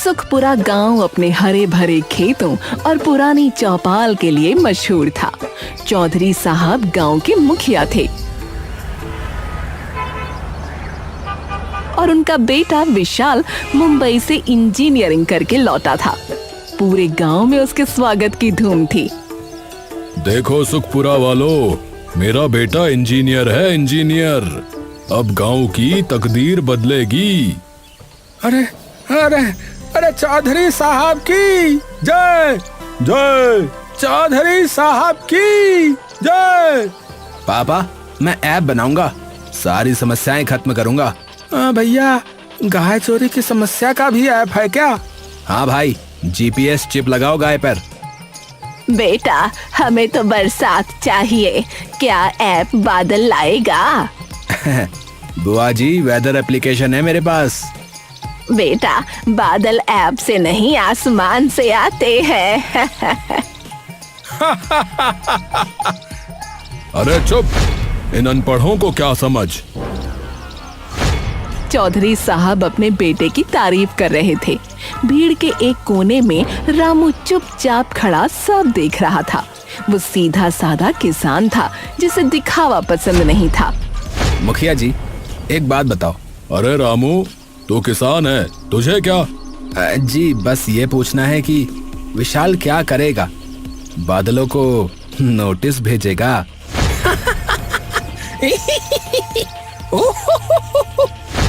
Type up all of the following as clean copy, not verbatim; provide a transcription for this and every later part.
सुखपुरा गांव अपने हरे भरे खेतों और पुरानी चौपाल के लिए मशहूर था। चौधरी साहब गांव के मुखिया थे और उनका बेटा विशाल मुंबई से इंजीनियरिंग करके लौटा था। पूरे गांव में उसके स्वागत की धूम थी। देखो सुखपुरा वालों, मेरा बेटा इंजीनियर है, इंजीनियर। अब गांव की तकदीर बदलेगी। अरे अरे अरे चौधरी साहब की जय जय, चौधरी साहब की जय। पापा, मैं ऐप बनाऊंगा, सारी समस्याएं खत्म करूंगा। भैया, गाय चोरी की समस्या का भी ऐप है क्या? हाँ भाई, जीपीएस चिप लगाओ गाय पर। बेटा, हमें तो बरसात चाहिए, क्या ऐप बादल लाएगा? बुआ जी, वेदर एप्लीकेशन है मेरे पास। बेटा, बादल ऐप से नहीं आसमान से आते हैं। अरे चुप, इन अनपढ़ों को क्या समझ। चौधरी साहब अपने बेटे की तारीफ कर रहे थे। भीड़ के एक कोने में रामू चुपचाप खड़ा सब देख रहा था। वो सीधा साधा किसान था जिसे दिखावा पसंद नहीं था। मुखिया जी, एक बात बताओ। अरे रामू, तू किसान है, तुझे क्या? जी, बस ये पूछना है कि विशाल क्या करेगा? बादलों को नोटिस भेजेगा?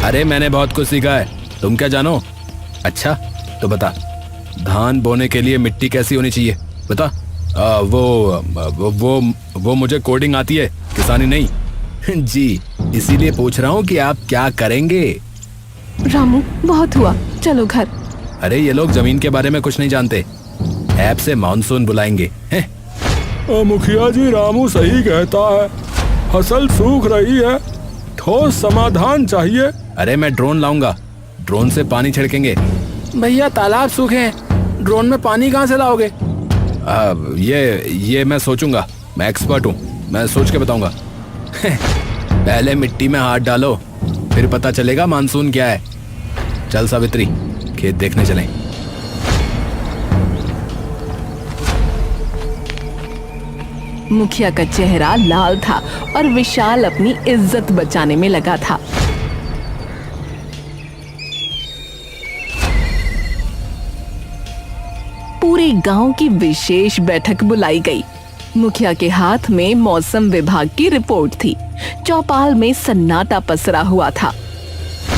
अरे मैंने बहुत कुछ सीखा है, तुम क्या जानो? अच्छा तो बता, धान बोने के लिए मिट्टी कैसी होनी चाहिए बता। वो मुझे कोडिंग आती है, किसानी नहीं। जी, इसीलिए पूछ रहा हूँ कि आप क्या करेंगे। रामू, बहुत हुआ, चलो घर। अरे ये लोग जमीन के बारे में कुछ नहीं जानते, ऐप से मानसून बुलाएंगे हैं? मुखिया जी, रामू सही कहता है, फसल सूख रही है, ठोस समाधान चाहिए। अरे मैं ड्रोन लाऊंगा, ड्रोन से पानी छिड़केंगे। भैया, तालाब सूखे हैं, ड्रोन में पानी कहाँ से लाओगे? ये मैं सोचूंगा, मैं एक्सपर्ट हूँ, मैं सोच के बताऊंगा। पहले मिट्टी में हाथ डालो, फिर पता चलेगा मानसून क्या है। चल सावित्री, खेत देखने चलें। मुखिया का चेहरा लाल था और विशाल अपनी इज्जत बचाने में लगा था। पूरे गांव की विशेष बैठक बुलाई गई। मुखिया के हाथ में मौसम विभाग की रिपोर्ट थी। चौपाल में सन्नाटा पसरा हुआ था।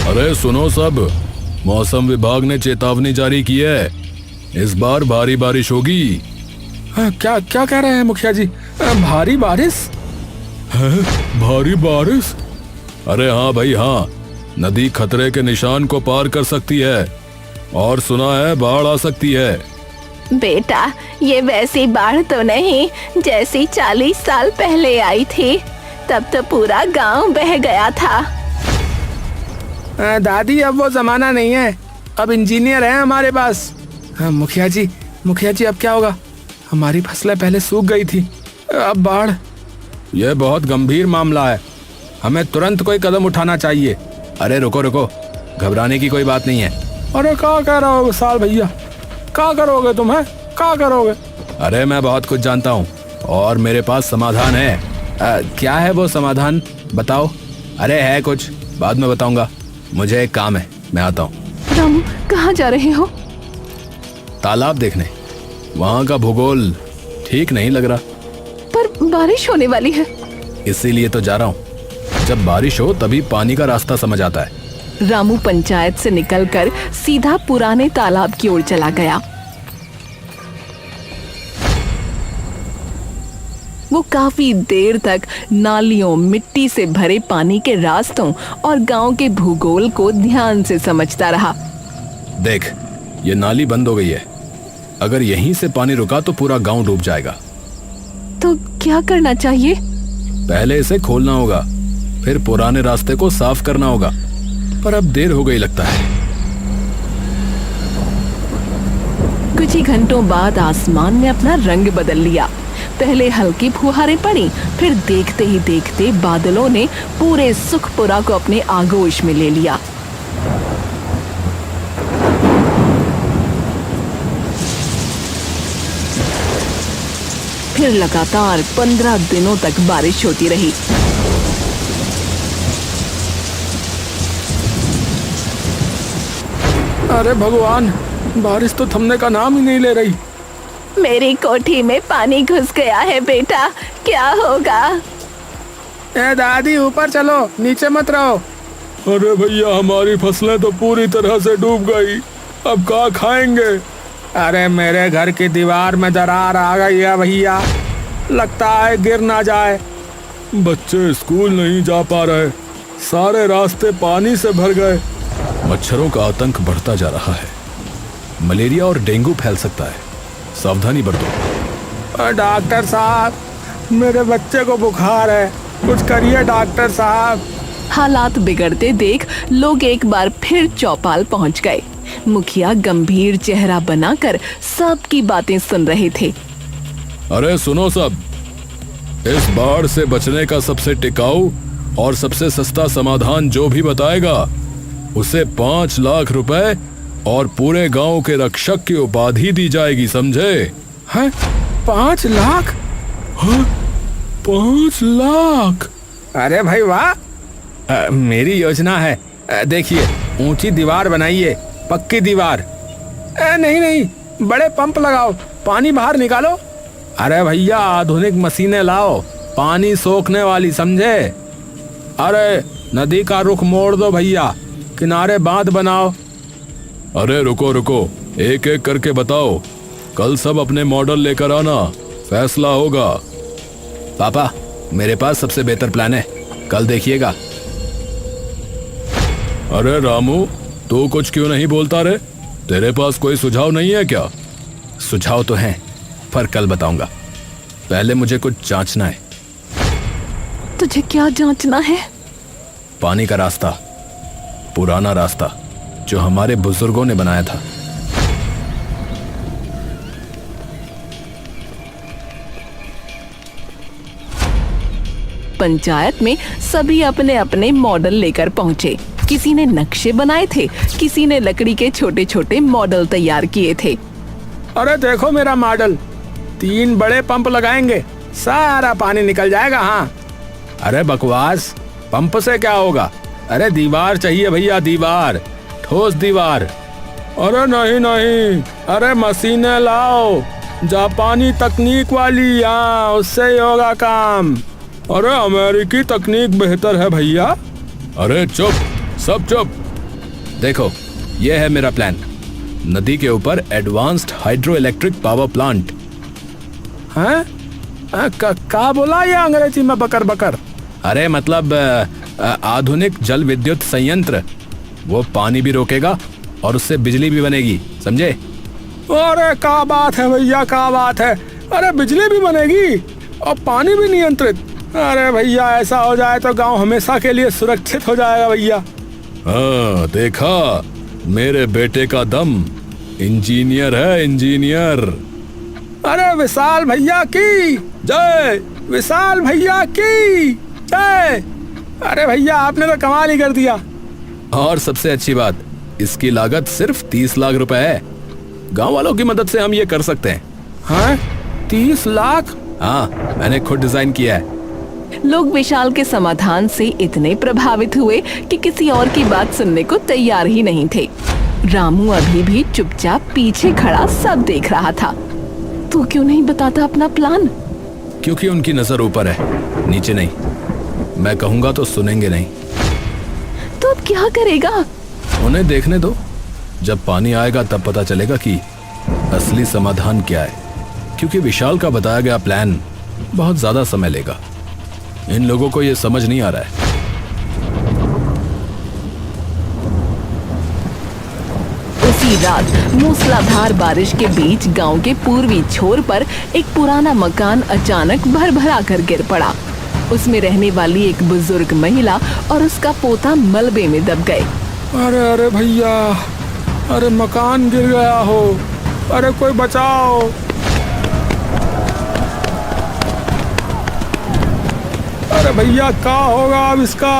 अरे सुनो सब, मौसम विभाग ने चेतावनी जारी की है, इस बार भारी बारिश होगी। क्या क्या कह रहे हैं मुखिया जी? भारी बारिश है? भारी बारिश? अरे हाँ भाई हाँ, नदी खतरे के निशान को पार कर सकती है और सुना है बाढ़ आ सकती है। बेटा, ये वैसी बाढ़ तो नहीं जैसी 40 साल पहले आई थी, तब तो पूरा गांव बह गया था। दादी, अब वो जमाना नहीं है, अब इंजीनियर है हमारे पास। मुखिया जी, अब क्या होगा? हमारी फसलें पहले सूख गई थी, अब बाढ़। यह बहुत गंभीर मामला है, हमें तुरंत कोई कदम उठाना चाहिए। अरे रुको रुको, घबराने की कोई बात नहीं है। अरे क्या कह रहे हो विशाल भैया, क्या करोगे तुम? है क्या करोगे? अरे मैं बहुत कुछ जानता हूँ और मेरे पास समाधान है। क्या है वो समाधान, बताओ। अरे है कुछ, बाद में बताऊंगा, मुझे एक काम है, मैं आता हूँ। रामू, कहाँ जा रहे हो? तालाब देखने, वहाँ का भूगोल ठीक नहीं लग रहा। पर बारिश होने वाली है। इसीलिए तो जा रहा हूँ, जब बारिश हो तभी पानी का रास्ता समझ आता है। रामू पंचायत से निकलकर सीधा पुराने तालाब की ओर चला गया। वो काफी देर तक नालियों, मिट्टी से भरे पानी के रास्तों और गांव के भूगोल को ध्यान से समझता रहा। देख, ये नाली बंद हो गई है, अगर यहीं से पानी रुका तो पूरा गांव डूब जाएगा। तो क्या करना चाहिए? पहले इसे खोलना होगा, फिर पुराने रास्ते को साफ करना होगा, पर अब देर हो गई लगता है। कुछ ही घंटों बाद आसमान ने अपना रंग बदल लिया। पहले हल्की फुहारें पड़ी, फिर देखते ही देखते बादलों ने पूरे सुखपुरा को अपने आगोश में ले लिया। फिर लगातार 15 दिनों तक बारिश होती रही। अरे भगवान, बारिश तो थमने का नाम ही नहीं ले रही। मेरी कोठी में पानी घुस गया है बेटा, क्या होगा? ए दादी, ऊपर चलो, नीचे मत रहो। अरे भैया, हमारी फसलें तो पूरी तरह से डूब गई, अब क्या खाएंगे? अरे मेरे घर की दीवार में दरार आ गई है भैया, लगता है गिर ना जाए। बच्चे स्कूल नहीं जा पा रहे, सारे रास्ते पानी से भर गए। मच्छरों का आतंक बढ़ता जा रहा है, मलेरिया और डेंगू फैल सकता है, सावधानी बरतो। डॉक्टर साहब, मेरे बच्चे को बुखार है, कुछ करिए डॉक्टर साहब। हालात बिगड़ते देख लोग एक बार फिर चौपाल पहुंच गए। मुखिया गंभीर चेहरा बनाकर सबकी बातें सुन रहे थे। अरे सुनो सब, इस बाढ़ से बचने का सबसे टिकाऊ और सबसे सस्ता समाधान जो भी बताएगा उसे 5 लाख रुपए और पूरे गांव के रक्षक की उपाधि दी जाएगी, समझे? हैं? 5 लाख? हाँ, 5 लाख? अरे भाई वाह, मेरी योजना है। देखिए, ऊंची दीवार बनाइए, पक्की दीवार। नहीं नहीं, बड़े पंप लगाओ, पानी बाहर निकालो। अरे भैया, आधुनिक मशीनें लाओ, पानी सोखने वाली, समझे? अरे नदी का रुख मोड़ दो भैया, किनारे बांध बनाओ। अरे रुको रुको, एक एक करके बताओ, कल सब अपने मॉडल लेकर आना, फैसला होगा। पापा, मेरे पास सबसे बेहतर प्लान है, कल देखिएगा। अरे रामू, तू कुछ क्यों नहीं बोलता रे? तेरे पास कोई सुझाव नहीं है क्या? सुझाव तो हैं, पर कल बताऊंगा, पहले मुझे कुछ जांचना है। तुझे क्या जांचना है? पानी का रास्ता, पुराना रास्ता जो हमारे बुजुर्गों ने बनाया था। पंचायत में सभी अपने अपने मॉडल लेकर पहुंचे। किसी ने नक्शे बनाए थे, किसी ने लकड़ी के छोटे छोटे मॉडल तैयार किए थे। अरे देखो मेरा मॉडल, 3 बड़े पंप लगाएंगे, सारा पानी निकल जाएगा। हाँ। अरे बकवास, पंप से क्या होगा? अरे दीवार चाहिए भैया, दीवार, ठोस दीवार। अरे नहीं नहीं, अरे मशीनें लाओ, जापानी तकनीक वाली, हाँ, उससे ही होगा काम। अरे अमेरिकी तकनीक बेहतर है भैया। अरे चुप, सब चुप। देखो, यह है मेरा प्लान, नदी के ऊपर advanced hydro electric power plant. हैं? क्या बोला ये अंग्रेजी में बकर बकर? अरे मतलब आधुनिक जल विद्युत संयंत्र, वो पानी भी रोकेगा और उससे बिजली भी बनेगी, समझे? अरे क्या बात है भैया, क्या बात है। अरे बिजली भी बनेगी और पानी भी नियंत्रित। अरे भैया, ऐसा हो जाए तो गांव हमेशा के लिए सुरक्षित हो जाएगा भैया। हाँ, देखा, मेरे बेटे का दम, इंजीनियर है, इंजीनियर। अरे विशाल भैया की जय, विशाल भैया की जय। अरे भैया, आपने तो कमाल ही कर दिया। और सबसे अच्छी बात, इसकी लागत सिर्फ 30 लाख रुपए है। गांव वालों की मदद से हम ये कर सकते हैं। हाँ, 30 लाख? हाँ, मैंने खुद डिजाइन किया है। लोग विशाल के समाधान से इतने प्रभावित हुए कि किसी और की बात सुनने को तैयार ही नहीं थे। रामू अभी भी चुपचाप पीछे खड़ा सब देख रहा था। तू क्यों नहीं बताता अपना प्लान? क्योंकि उनकी नजर ऊपर है, नीचे नहीं। मैं कहूंगा तो सुनेंगे नहीं। तो अब क्या करेगा? उन्हें देखने दो, जब पानी आएगा तब पता चलेगा कि असली समाधान क्या है। क्योंकि विशाल का बताया गया प्लान बहुत ज्यादा समय लेगा, इन लोगों को यह समझ नहीं आ रहा है। उसी रात मूसलाधार बारिश के बीच गांव के पूर्वी छोर पर एक पुराना मकान अचानक भरभरा कर गिर पड़ा। उसमें रहने वाली एक बुजुर्ग महिला और उसका पोता मलबे में दब गए। अरे अरे भैया, अरे मकान गिर गया हो, अरे कोई बचाओ। अरे भैया, क्या होगा अब इसका?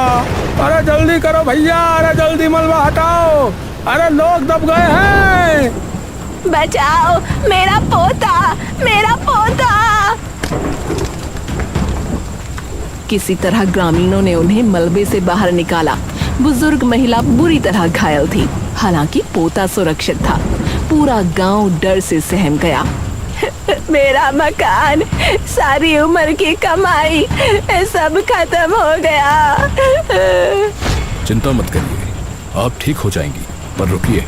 अरे जल्दी करो भैया, अरे जल्दी मलबा हटाओ, अरे लोग दब गए हैं। बचाओ, मेरा पोता, मेरा पोता। किसी तरह ग्रामीणों ने उन्हें मलबे से बाहर निकाला। बुजुर्ग महिला बुरी तरह घायल थी, हालांकि पोता सुरक्षित था। पूरा गांव डर से सहम गया। मेरा मकान, सारी उम्र की कमाई, सब खत्म हो गया। चिंता मत करिए, आप ठीक हो जाएंगी। पर रुकिए,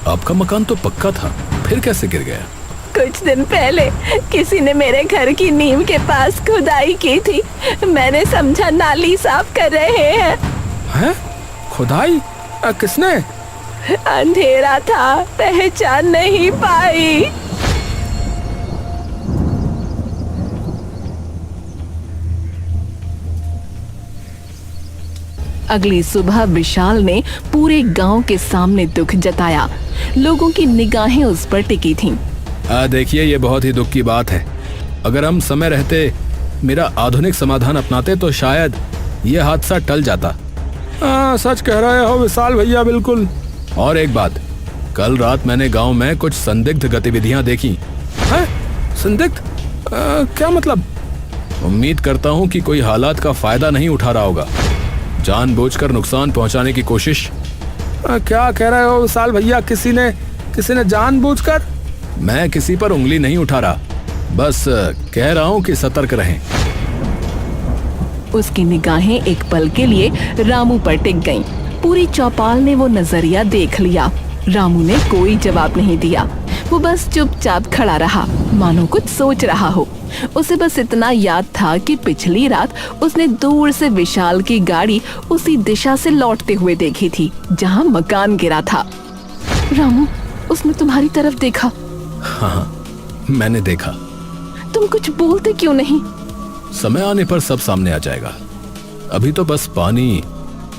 आपका मकान तो पक्का था, फिर कैसे गिर गया? कुछ दिन पहले किसी ने मेरे घर की नींव के पास खुदाई की थी। मैंने समझा नाली साफ कर रहे हैं। हैं? खुदाई? किसने? अंधेरा था, पहचान नहीं पाई। अगली सुबह विशाल ने पूरे गांव के सामने दुख जताया। लोगों की निगाहें उस पर टिकी थीं। देखिए, ये बहुत ही दुख की बात है। अगर हम समय रहते मेरा आधुनिक समाधान अपनाते तो शायद ये हादसा टल जाता। सच कह रहे हो विशाल भैया, बिल्कुल। और एक बात, कल रात मैंने गांव में कुछ संदिग्ध गतिविधियां देखी। हैं? संदिग्ध? क्या मतलब? उम्मीद करता हूं कि कोई हालात का फायदा नहीं उठा रहा होगा, जानबूझकर नुकसान पहुंचाने की कोशिश। क्या कह रहे हो विशाल भैया? किसी ने जानबूझकर? मैं किसी पर उंगली नहीं उठा रहा, बस कह रहा हूं कि सतर्क रहें। उसकी निगाहें एक पल के लिए रामू पर टिक गईं। पूरी चौपाल ने वो नजरिया देख लिया। रामू ने कोई जवाब नहीं दिया। वो बस चुपचाप खड़ा रहा, मानो कुछ सोच रहा हो। उसे बस इतना याद था कि पिछली रात उसने दूर से विशाल की गाड़ी उसी दिशा से लौटते हुए देखी थी जहां मकान गिरा था। रामू, उसने तुम्हारी तरफ देखा। हाँ, मैंने देखा। तुम कुछ बोलते क्यों नहीं? समय आने पर सब सामने आ जाएगा, अभी तो बस पानी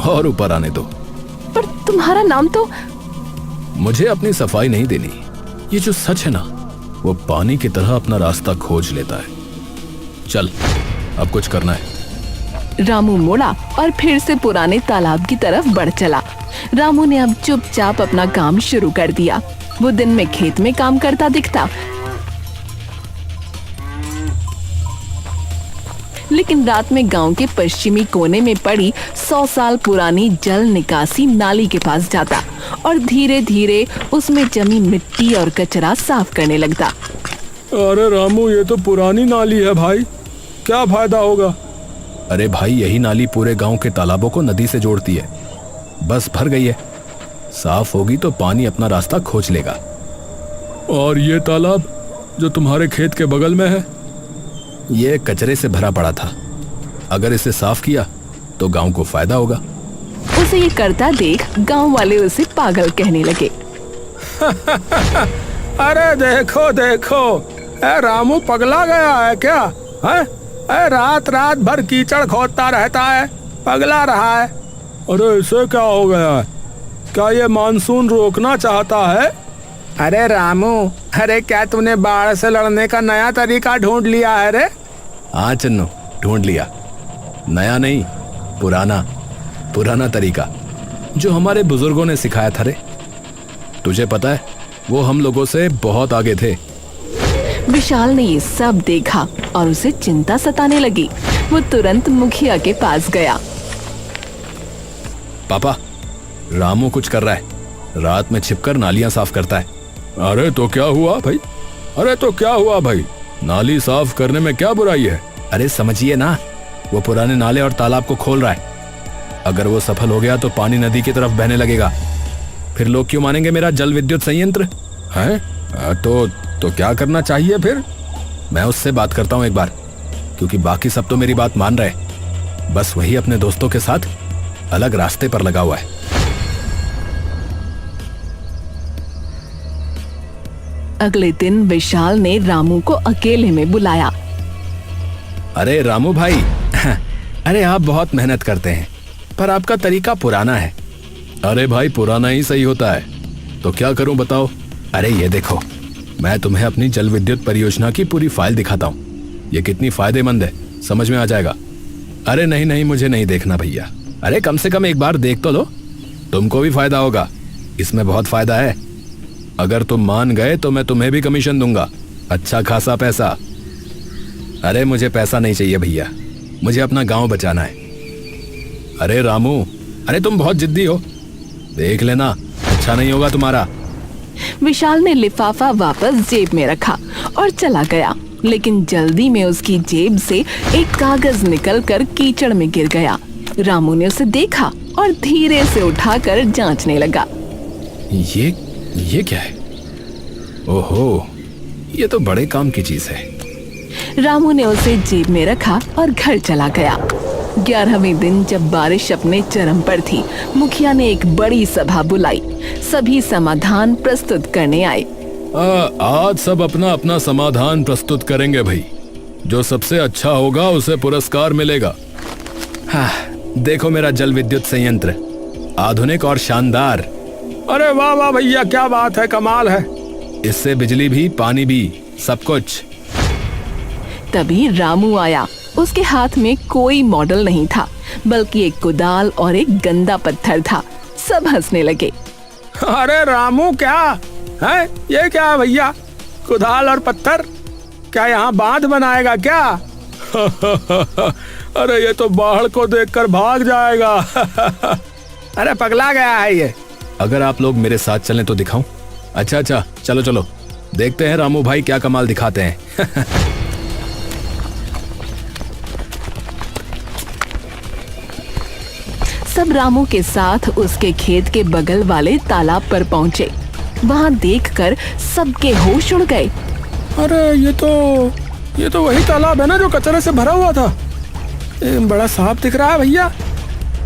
और ऊपर आने दो। पर तुम्हारा नाम तो। मुझे अपनी सफाई नहीं देनी। ये जो सच है ना, वो पानी की तरह अपना रास्ता खोज लेता है। चल, अब कुछ करना है। रामू मुड़ा और फिर से पुराने तालाब की तरफ बढ़ चला। रामू ने अब चुपचाप अपना काम शुरू कर दिया। वो दिन में खेत में काम करता दिखता, लेकिन रात में गांव के पश्चिमी कोने में पड़ी 100 साल पुरानी जल निकासी नाली के पास जाता और धीरे धीरे उसमें जमी मिट्टी और कचरा साफ करने लगता। अरे रामू, ये तो पुरानी नाली है भाई, क्या फायदा होगा? अरे भाई, यही नाली पूरे गांव के तालाबों को नदी से जोड़ती है। बस भर गई है, साफ होगी तो पानी अपना रास्ता खोज लेगा। और ये तालाब जो तुम्हारे खेत के बगल में है? ये कचरे से भरा पड़ा था, अगर इसे साफ किया तो गांव को फायदा होगा। उसे ये करता देख गांव वाले उसे पागल कहने लगे। अरे देखो देखो, रामू पगला गया है क्या? है? रात रात भर कीचड़ खोदता रहता है, पगला रहा है। अरे इसे क्या हो गया है? क्या ये मानसून रोकना चाहता है? अरे रामू, अरे क्या तूने बाढ़ से लड़ने का नया तरीका ढूंढ लिया है रे? हाँ चन्नू, ढूंढ लिया। नया नहीं, पुराना तरीका जो हमारे बुजुर्गों ने सिखाया था रे। तुझे पता है, वो हम लोगों से बहुत आगे थे। विशाल ने ये सब देखा और उसे चिंता सताने लगी। वो तुरंत मुखिया के पास गया। पापा, रामू कुछ कर रहा है, रात में छिपकर नालियां साफ करता है। अरे तो क्या हुआ भाई? अरे तो क्या हुआ भाई? नाली साफ करने में क्या बुराई है? अरे समझिए ना, वो पुराने नाले और तालाब को खोल रहा है। अगर वो सफल हो गया तो पानी नदी की तरफ बहने लगेगा। फिर लोग क्यों मानेंगे मेरा जल विद्युत संयंत्र है? तो क्या करना चाहिए फिर? मैं उससे बात करता हूँ एक बार, क्योंकि बाकी सब तो मेरी बात मान रहे, बस वही अपने दोस्तों के साथ अलग रास्ते पर लगा हुआ है। अगले दिन विशाल ने रामू को अकेले में बुलाया। अरे रामू भाई, अरे आप बहुत मेहनत करते हैं, पर आपका तरीका पुराना है। अरे भाई, पुराना ही सही होता है, तो क्या करूं बताओ? अरे ये देखो, मैं तुम्हें अपनी जल विद्युत परियोजना की पूरी फाइल दिखाता हूँ। ये कितनी फायदेमंद है, समझ में आ जाएगा। अरे नहीं, मुझे नहीं देखना भैया। अरे कम से कम एक बार देख तो लो, तुमको भी फायदा होगा। इसमें बहुत फायदा है। अगर तुम मान गए तो मैं तुम्हें भी कमीशन दूंगा, अच्छा खासा पैसा। अरे मुझे पैसा नहीं चाहिए भैया, मुझे अपना गांव बचाना है। अरे रामू, अरे तुम बहुत जिद्दी हो, देख लेना अच्छा नहीं होगा तुम्हारा। विशाल ने लिफाफा वापस जेब में रखा और चला गया, लेकिन जल्दी में उसकी जेब से एक कागज निकलकर कीचड़ में गिर गया। रामू ने उसे देखा और धीरे से उठाकर जांचने लगा। ये क्या है? ओहो, ये तो बड़े काम की चीज है। रामू ने उसे जेब में रखा और घर चला गया। 11वें दिन जब बारिश अपने चरम पर थी, मुखिया ने एक बड़ी सभा बुलाई। सभी समाधान प्रस्तुत करने आए। आज सब अपना अपना समाधान प्रस्तुत करेंगे भाई। जो सबसे अच्छा होगा उसे पुरस्कार मिलेगा। हाँ, देखो मेरा जल विद्युत संयंत्र, आधुनिक और शानदार। अरे वाह वाह भैया, क्या बात है, कमाल है। इससे बिजली भी, पानी भी, सब कुछ। तभी रामू आया। उसके हाथ में कोई मॉडल नहीं था, बल्कि एक कुदाल और एक गंदा पत्थर था। सब हंसने लगे। अरे रामू, क्या है ये? क्या है भैया? कुदाल और पत्थर? क्या यहाँ बांध बनाएगा क्या? अरे ये तो बाढ़ को देखकर भाग जाएगा। अरे पगला गया है ये। अगर आप लोग मेरे साथ चलें तो दिखाऊं? अच्छा, चलो चलो, देखते हैं रामू भाई क्या कमाल दिखाते हैं। सब रामू के साथ उसके खेत के बगल वाले तालाब पर पहुंचे। वहां देखकर सबके होश उड़ गए। अरे ये तो वही तालाब है ना जो कचरे से भरा हुआ था। बड़ा साफ दिख रहा है भैया।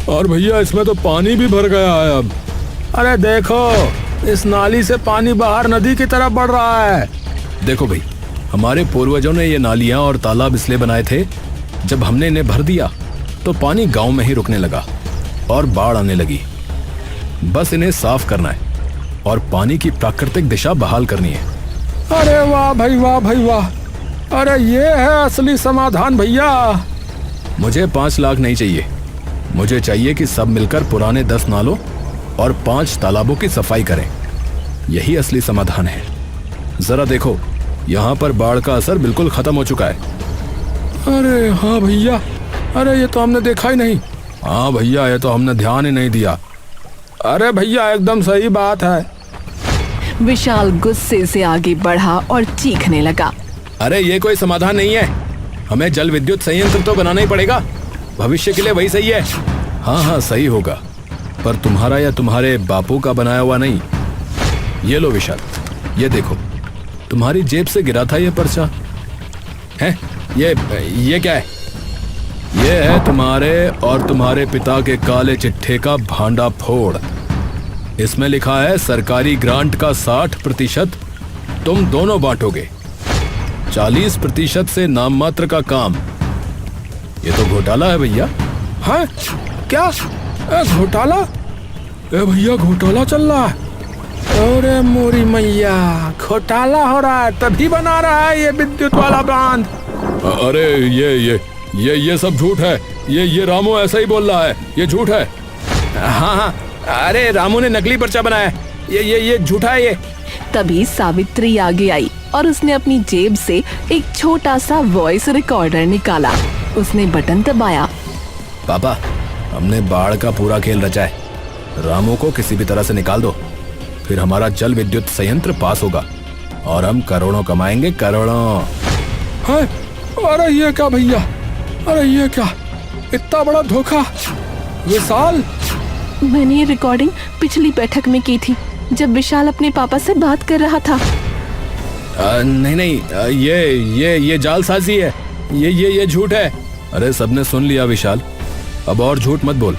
और भैया इसमें तो पानी भी भर गया है अब। अरे देखो, इस नाली से पानी बाहर नदी की तरफ बढ़ रहा है। देखो भाई, हमारे पूर्वजों ने ये नालियां और तालाब इसलिए बनाए थे, जब हमने इन्हें भर दिया तो पानी गांव में ही रुकने लगा और बाढ़ आने लगी। बस इन्हें साफ करना है और पानी की प्राकृतिक दिशा बहाल करनी है। अरे वाह भाई, वाह भाई वाह। अरे ये है असली समाधान भैया। मुझे 5 लाख नहीं चाहिए, मुझे चाहिए कि सब मिलकर पुराने 10 नालों और 5 तालाबों की सफाई करें। यही असली समाधान है। जरा देखो, यहाँ पर बाढ़ का असर बिल्कुल खत्म हो चुका है। अरे हाँ भैया, अरे ये तो हमने देखा ही नहीं। हाँ भैया, ये तो हमने ध्यान ही नहीं दिया। अरे भैया एकदम सही बात है। विशाल गुस्से से आगे बढ़ा और चीखने लगा। अरे ये कोई समाधान नहीं है, हमें जल विद्युत संयंत्र तो बनाना ही पड़ेगा। भविष्य के लिए वही सही है। हाँ सही होगा, पर तुम्हारा या तुम्हारे बापू का बनाया हुआ नहीं। ये लो विशाल, ये देखो, तुम्हारी जेब से गिरा था ये पर्चा है। ये क्या है? ये है तुम्हारे और तुम्हारे पिता के काले चिट्ठे का भांडा फोड़। इसमें लिखा है सरकारी ग्रांट का 60% तुम दोनों बांटोगे, 40% से नाम मात्र का काम। ये तो घोटाला है भैया। है क्या? घोटाला? भैया घोटाला चल रहा है। अरे मोरी मैया, घोटाला हो रहा है, तभी बना रहा है ये विद्युत वाला बांध। अरे ये सब झूठ है। ये रामू ऐसा ही बोल रहा है, ये झूठ है। हाँ, अरे रामू ने नकली पर्चा बनाया, ये झूठा है ये। तभी सावित्री आगे आई और उसने अपनी जेब से एक छोटा सा वॉइस रिकॉर्डर निकाला। उसने बटन दबाया। पापा, हमने बाढ़ का पूरा खेल रचा है। रामू को किसी भी तरह से निकाल दो, फिर हमारा जल विद्युत संयंत्र पास होगा और हम करोड़ों कमाएंगे, करोड़ों। है? अरे ये क्या भैया, अरे ये क्या, इतना बड़ा धोखा। विशाल, मैंने ये रिकॉर्डिंग पिछली बैठक में की थी, जब विशाल अपने पापा से बात कर रहा था। नहीं, ये जालसाजी है, ये झूठ है। अरे सबने सुन लिया विशाल, अब और झूठ मत बोल।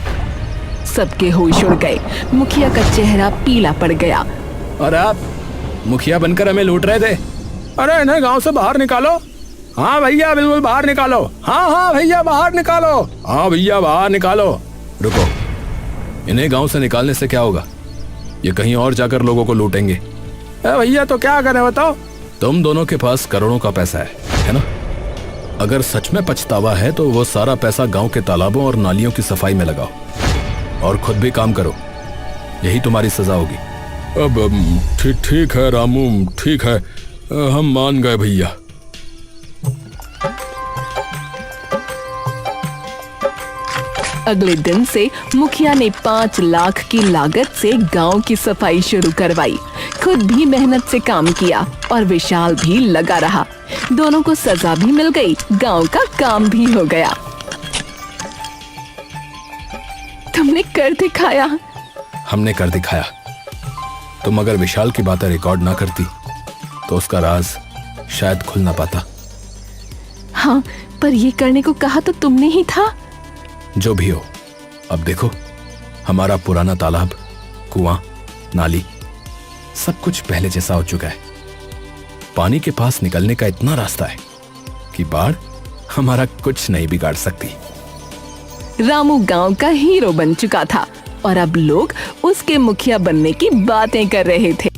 सबके होश उड़ गए। मुखिया का चेहरा पीला पड़ गया। और आप मुखिया बनकर हमें लूट रहे थे। अरे इन्हें गांव से बाहर निकालो। हाँ भैया, बिल्कुल बाहर निकालो। हाँ भैया, बाहर निकालो। हाँ भैया, बाहर निकालो। रुको, इन्हें गांव से निकालने से क्या होगा? ये कहीं और जाकर लोगों को लूटेंगे। भैया तो क्या करें बताओ? तुम दोनों के पास करोड़ों का पैसा है ना? अगर सच में पछतावा है तो वो सारा पैसा गांव के तालाबों और नालियों की सफाई में लगाओ और खुद भी काम करो। यही तुम्हारी सजा होगी। अब ठीक है रामू, ठीक है, हम मान गए भैया। अगले दिन से मुखिया ने 5 लाख की लागत से गांव की सफाई शुरू करवाई। खुद भी मेहनत से काम किया और विशाल भी लगा रहा। दोनों को सजा भी मिल गई, गांव का काम भी हो गया। तुमने कर दिखाया। हमने कर दिखाया। तुम अगर विशाल की बातें रिकॉर्ड ना करती तो उसका राज शायद खुल ना पाता। हाँ, पर ये करने को कहा तो तुमने ही था। जो भी हो, अब देखो, हमारा पुराना तालाब, कुआं, नाली सब कुछ पहले जैसा हो चुका है। पानी के पास निकलने का इतना रास्ता है कि बाढ़ हमारा कुछ नहीं बिगाड़ सकती। रामू गांव का हीरो बन चुका था और अब लोग उसके मुखिया बनने की बातें कर रहे थे।